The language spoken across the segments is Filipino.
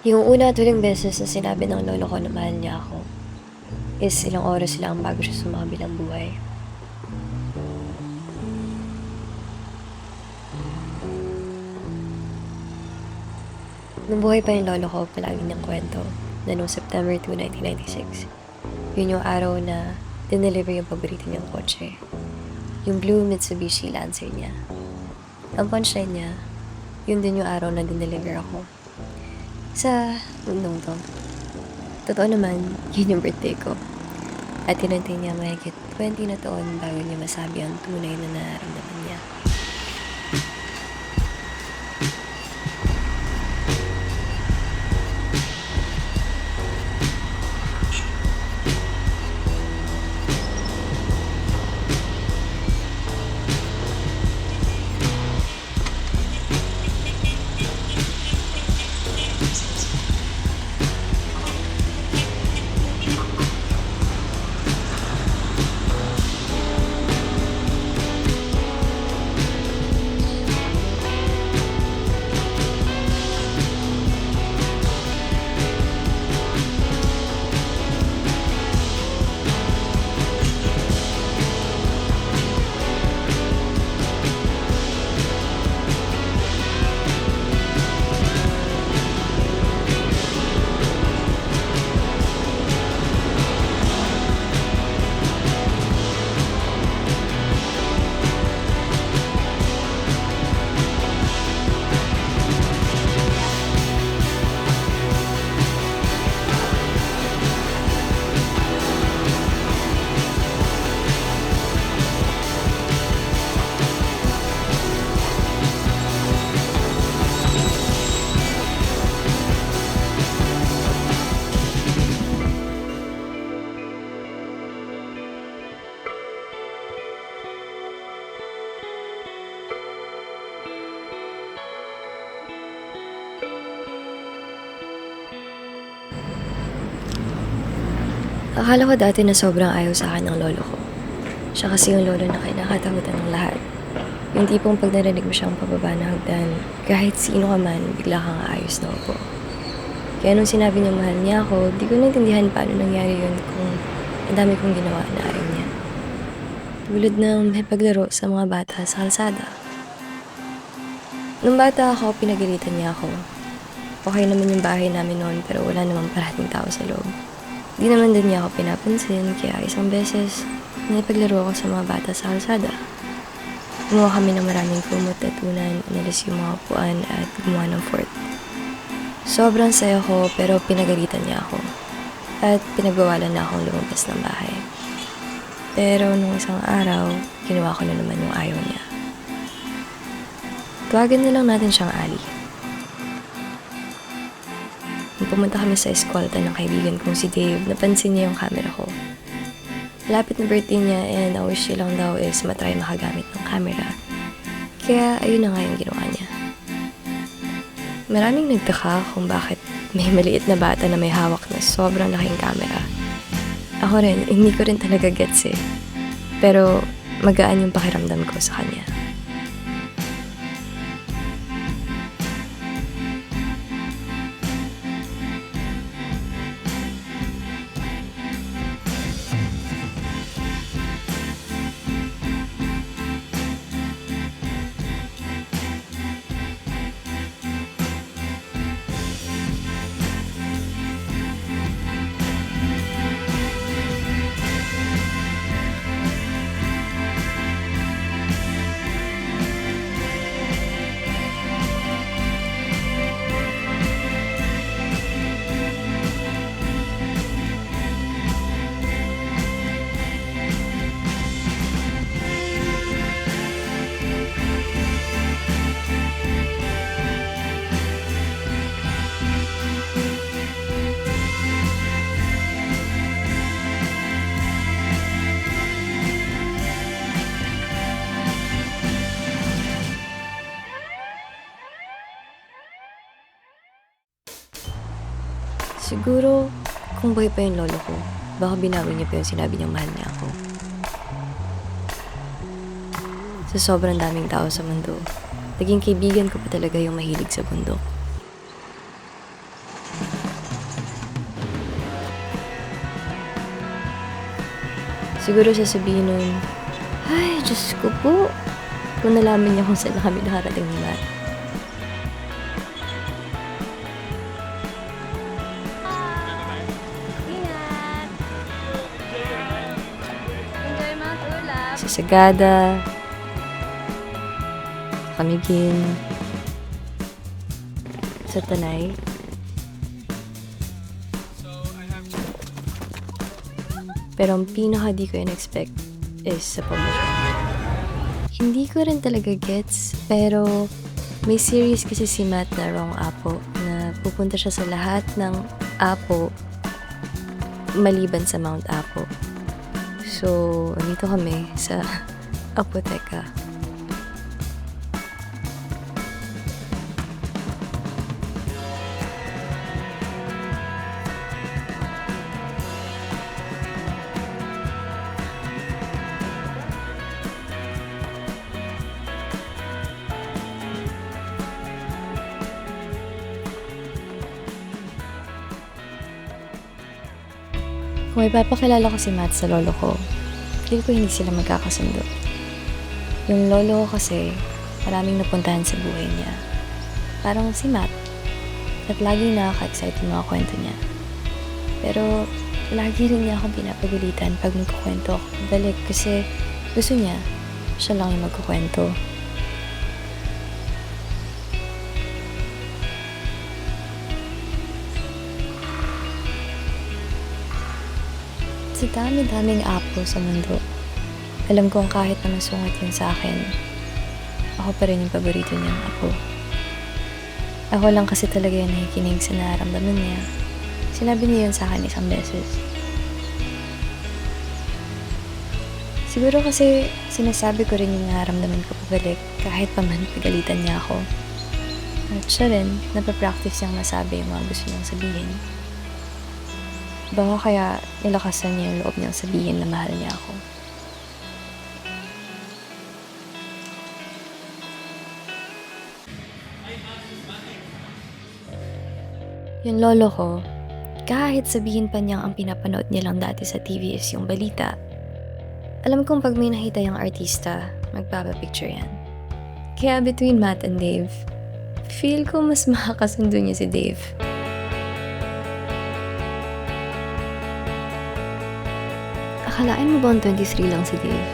Yung una at huling beses na sinabi ng lolo ko na mahal niya ako is ilang oras lang bago siya sumakabilang buhay. Nung buhay pa yung lolo ko, palagi niyang kwento na noong September 2, 1996, yun yung araw na dineliver yung paborito niyang kotse. Yung blue Mitsubishi Lancer niya. Ang punchline niya, yun din yung araw na dineliver ako. Sa mundong to. Totoo naman, yun yung birthday ko. At tinantay niya mahigit 20 na taon bago niya masabi ang tunay na nararamdaman niya. Akala ko dati na sobrang ayaw sa akin ng lolo ko. Siya kasi yung lolo na kinakatakutan ng lahat. Yung tipong pag narinig mo siyang pababa ng hagdan, kahit sino ka man, bigla kang aayos na upo. Kaya nung sinabi niya mahal niya ako, di ko naintindihan paano nangyari yun kung ang dami kong ginawa na ayaw niya. Tulad ng may paglaro sa mga bata sa kalsada. Nung bata ako, pinagalitan niya ako. Okay naman yung bahay namin noon pero wala namang parating tao sa loob. Di naman din niya ako pinapansin, kaya isang beses, naipaglaro ako sa mga bata sa kalsada. Gumawa kami ng maraming kumot at unan, inalis yung mga upuan at gumawa ng fort. Sobrang saya ko pero pinagalitan niya ako. At pinagbawalan na akong lumabas ng bahay. Pero nung isang araw, ginawa ko na naman yung ayaw niya. Tuwagan na lang natin siyang Ali. Nung pumunta kami sa eskwalta ng kaibigan kong si Dave, napansin niya yung camera ko. Lapit na birthday niya and ang wish niya lang daw is matry makagamit ng camera. Kaya ayun na nga yung ginawa niya. Maraming nagtaka kung bakit may maliit na bata na may hawak na sobrang laking camera. Ako rin, hindi ko rin talaga gets eh. Pero magaan yung pakiramdam ko sa kanya. Siguro, kung buhay pa yung lolo ko, baka binawi niya pa yung sinabi niyang mahal niya ako. Sa sobrang daming tao sa mundo, naging kaibigan ko pa talaga yung mahilig sa bundok. Siguro sasabihin nun, ay, Diyos ko po. Kung nalaman niya kung saan na kami nakarating ni Matt. Ingat! Enjoy mga tulap! Sa Sagada, Camiguin, sa Tanay. Pero ang pinaka di ko in-expect is sa pabasyon. Hindi ko rin talaga gets, pero may series kasi si Matt na Wrong Apo na pupunta siya sa lahat ng Apo maliban sa Mount Apo. So, dito kami sa Apoteka. Kung ipapakilala ko si Matt sa lolo ko, feel ko hindi sila magkakasundo. Yung lolo ko kasi, maraming napuntahan sa buhay niya. Parang si Matt. At laging nakaka-excite yung mga kwento niya. Pero, lagi rin niya akong pinapagalitan pag magkukwento ako balik kasi gusto niya, siya lang yung magkukwento. Sa dami-daming apo sa mundo, alam kong kahit na masungit yun sa akin, ako pa rin yung paborito niyang apo. Ako lang kasi talaga yung nakikinig sa nararamdaman niya. Sinabi niya yun sa akin isang beses. Siguro kasi sinasabi ko rin yung nararamdaman ko pabalik kahit pa man pagalitan niya ako. At siya rin, napapractice niyang masabi yung mga gusto niyang sabihin. Baka kaya nilakasan niya yung loob niyang sabihin na mahal niya ako. Yung lolo ko, kahit sabihin pa niyang ang pinapanood niya lang dati sa TV is yung balita, alam kong pag may nakita yung artista, magpapapicture yan. Kaya between Matt and Dave, feel ko mas makakasundo niya si Dave. Akalain mo ba ang 23 lang si Dave?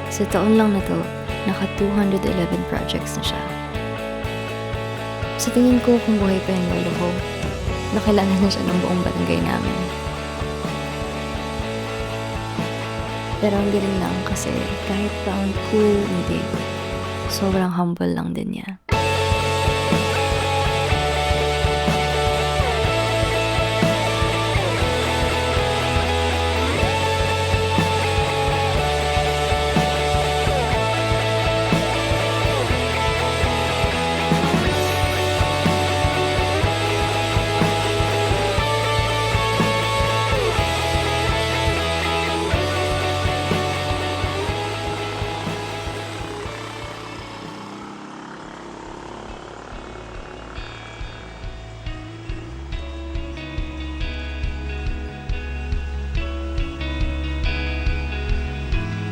Sa taon lang na to, naka 211 projects na siya. Sa tingin ko kung buhay pa yung lolo ko, nakilala na siya ng buong barangay namin. Pero hindi rin lang kasi kahit pa ang cool ni Dave, sobrang humble lang din niya.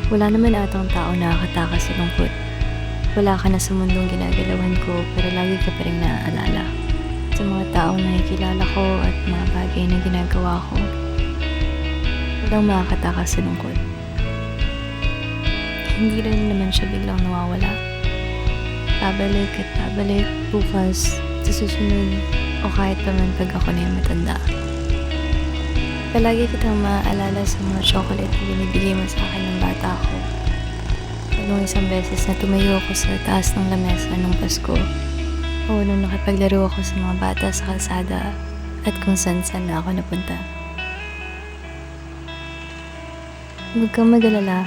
Wala naman atang tao nakakatakas sa lungkot. Wala ka na sa mundong ginagalawan ko pero lagi ka pa rin naaalala. Sa mga taong nakikilala ko at mga bagay na ginagawa ko, walang makakatakas sa lungkot. Hindi rin naman siya biglang nawawala. Pabalik at pabalik bukas sa susunod o kahit pa man pag ako na yung matanda. Palagi kitang maaalala sa mga chocolate na binibigay mo sa akin ng bata ko. Nung isang beses na tumayo ako sa taas ng lamesa nung Pasko. O nung nakipaglaro ako sa mga bata sa kalsada at kung saan-saan na ako napunta. Huwag kang mag-alala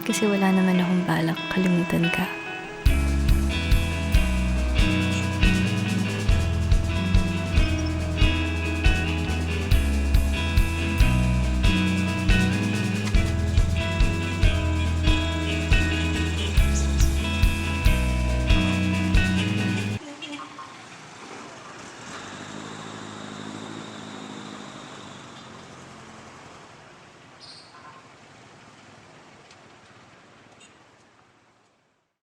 kasi wala naman akong balak kalimutan ka.